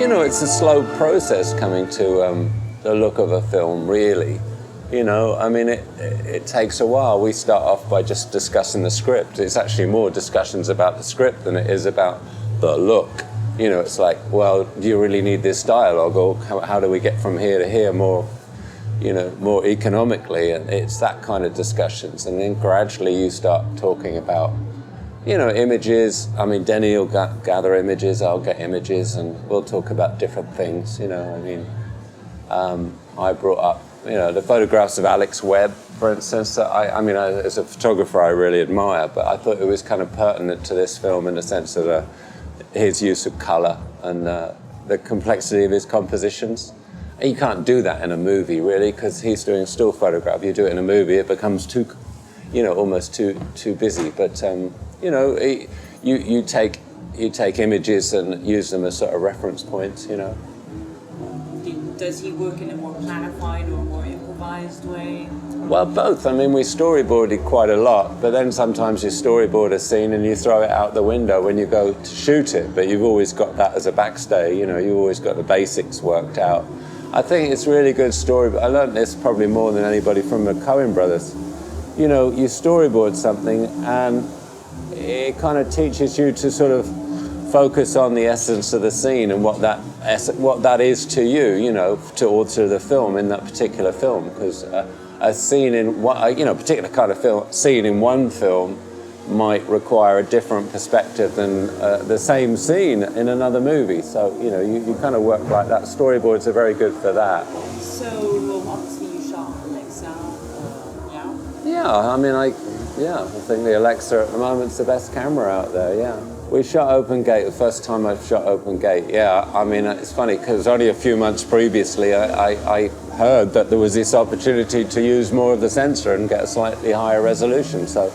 know, it's a slow process coming to the look of a film, really. You know, I mean, it takes a while. We start off by just discussing the script. It's actually more discussions about the script than it is about the look. You know, it's like, well, do you really need this dialogue, or how do we get from here to here more, you know, more economically? And it's that kind of discussions. And then gradually you start talking about, you know, images. I mean, Denny will gather images, I'll get images, and we'll talk about different things, you know. I mean, I brought up, you know, the photographs of Alex Webb, for instance. I mean, as a photographer, I really admire, but I thought it was kind of pertinent to this film in the sense of his use of colour and the complexity of his compositions. And you can't do that in a movie, really, because he's doing a still photograph. You do it in a movie, it becomes too, you know, almost too busy. But you know, you take images and use them as sort of reference points, you know. Does he work in a more planified or more improvised way? Well, both. I mean, we storyboarded quite a lot, but then sometimes you storyboard a scene and you throw it out the window when you go to shoot it, but you've always got that as a backstay, you know, you've always got the basics worked out. I think it's really good story. I learned this probably more than anybody from the Coen brothers. You know, you storyboard something and it kind of teaches you to sort of focus on the essence of the scene and what that is to you, you know, to alter the film in that particular film. Because a scene in one, you know, particular kind of scene in one film might require a different perspective than the same scene in another movie. So, you know, you kind of work like that. Storyboards are very good for that. So, obviously you shot Alexa, yeah? Yeah, I mean, I think the Alexa at the moment's the best camera out there, yeah. We shot Open Gate, the first time I've shot Open Gate, yeah. I mean, it's funny, because only a few months previously I heard that there was this opportunity to use more of the sensor and get a slightly higher resolution. So,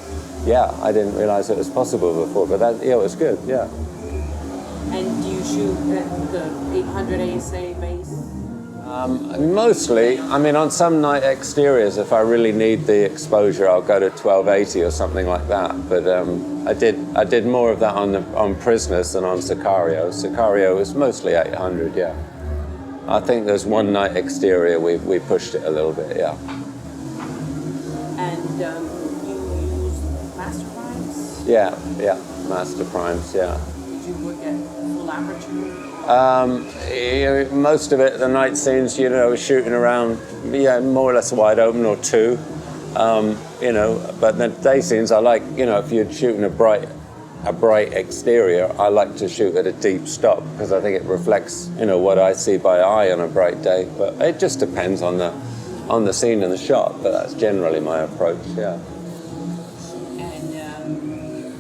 yeah, I didn't realize it was possible before, but that, yeah, it was good, yeah. And do you shoot at the 800 ASA base? Mostly, I mean, on some night exteriors, if I really need the exposure, I'll go to 1280 or something like that. But I did more of that on Prisoners than on Sicario. Sicario was mostly 800, yeah. I think there's one night exterior we pushed it a little bit, yeah. And you use master primes? Yeah, master primes, yeah. Did you work at full aperture? Most of it, the night scenes, you know, shooting around, yeah, more or less wide open or two, you know. But the day scenes, I like, you know, if you're shooting a bright exterior, I like to shoot at a deep stop because I think it reflects, you know, what I see by eye on a bright day. But it just depends on the scene and the shot. But that's generally my approach, yeah. And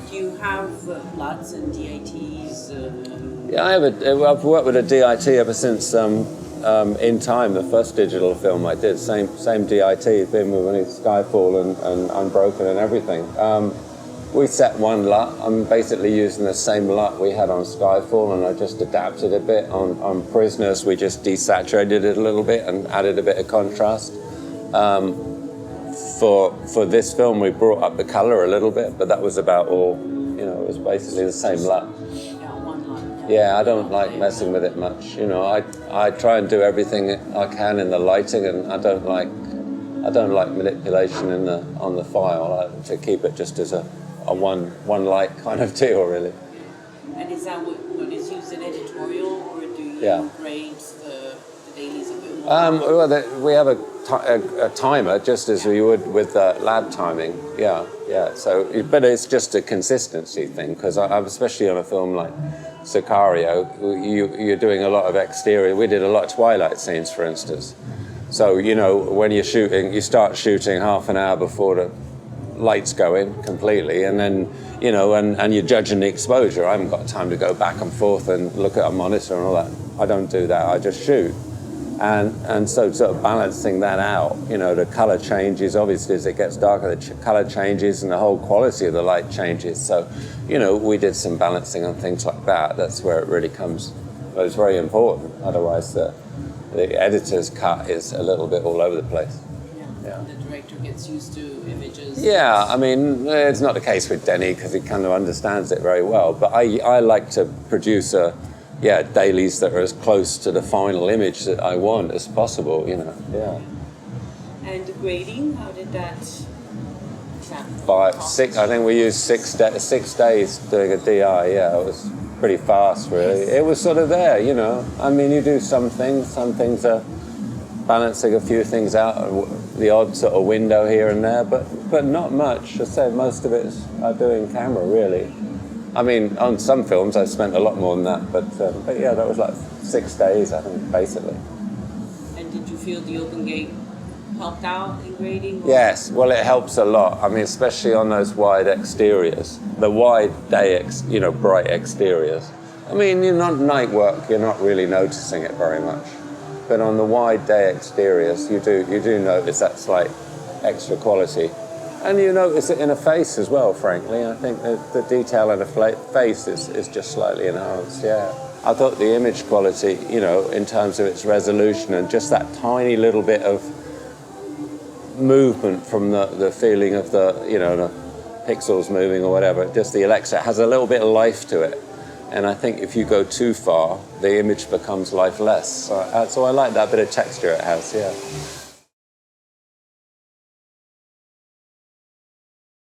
do you have LUTs and DITs? Yeah, I've worked with a DIT ever since In Time, the first digital film I did. Same DIT, been with Skyfall and Unbroken and everything. We set one LUT. I'm basically using the same LUT we had on Skyfall, and I just adapted a bit. On Prisoners, we just desaturated it a little bit and added a bit of contrast. For this film, we brought up the color a little bit, but that was about all. You know, it was basically the same LUT. Yeah, I don't like messing with it much. You know, I try and do everything I can in the lighting, and I don't like manipulation on the file. I like to keep it just as a one light kind of deal, really. And is that what is used in editorial, or do you grade the dailies a bit more? Well, we have a timer, just as we would with lab timing. Yeah. So, but it's just a consistency thing, because especially on a film like Sicario, you're doing a lot of exterior. We did a lot of twilight scenes, for instance. So, you know, when you're shooting, you start shooting half an hour before the lights go in completely, and then, you know, and you're judging the exposure. I haven't got time to go back and forth and look at a monitor and all that. I don't do that. I just shoot. And so sort of balancing that out, you know, the color changes. Obviously, as it gets darker, the color changes and the whole quality of the light changes. So, you know, we did some balancing on things like that. That's where it really comes. Well, it's very important. Otherwise, the editor's cut is a little bit all over the place. Yeah. The director gets used to images. Yeah, I mean, it's not the case with Denny because he kind of understands it very well. But I like to produce a yeah, dailies that are as close to the final image that I want as possible, you know, yeah. And the grading, how did that I think we used 6 days doing a DI, yeah, it was pretty fast, really. It was sort of there, you know. I mean, you do some things are balancing a few things out, the odd sort of window here and there, but not much. I say most of it I do in camera, really. I mean, on some films I spent a lot more than that, but yeah, that was like 6 days, I think, basically. And did you feel the open gate helped out in grading? Yes, well, it helps a lot. I mean, especially on those wide exteriors, the wide day, bright exteriors. I mean, you're not night work, you're not really noticing it very much. But on the wide day exteriors, you do notice that slight extra quality. And you notice it in a face as well, frankly. I think that the detail in a face is just slightly enhanced, yeah. I thought the image quality, you know, in terms of its resolution and just that tiny little bit of movement from the feeling of the pixels moving or whatever, just the Alexa has a little bit of life to it. And I think if you go too far, the image becomes lifeless. So I like that bit of texture it has, yeah.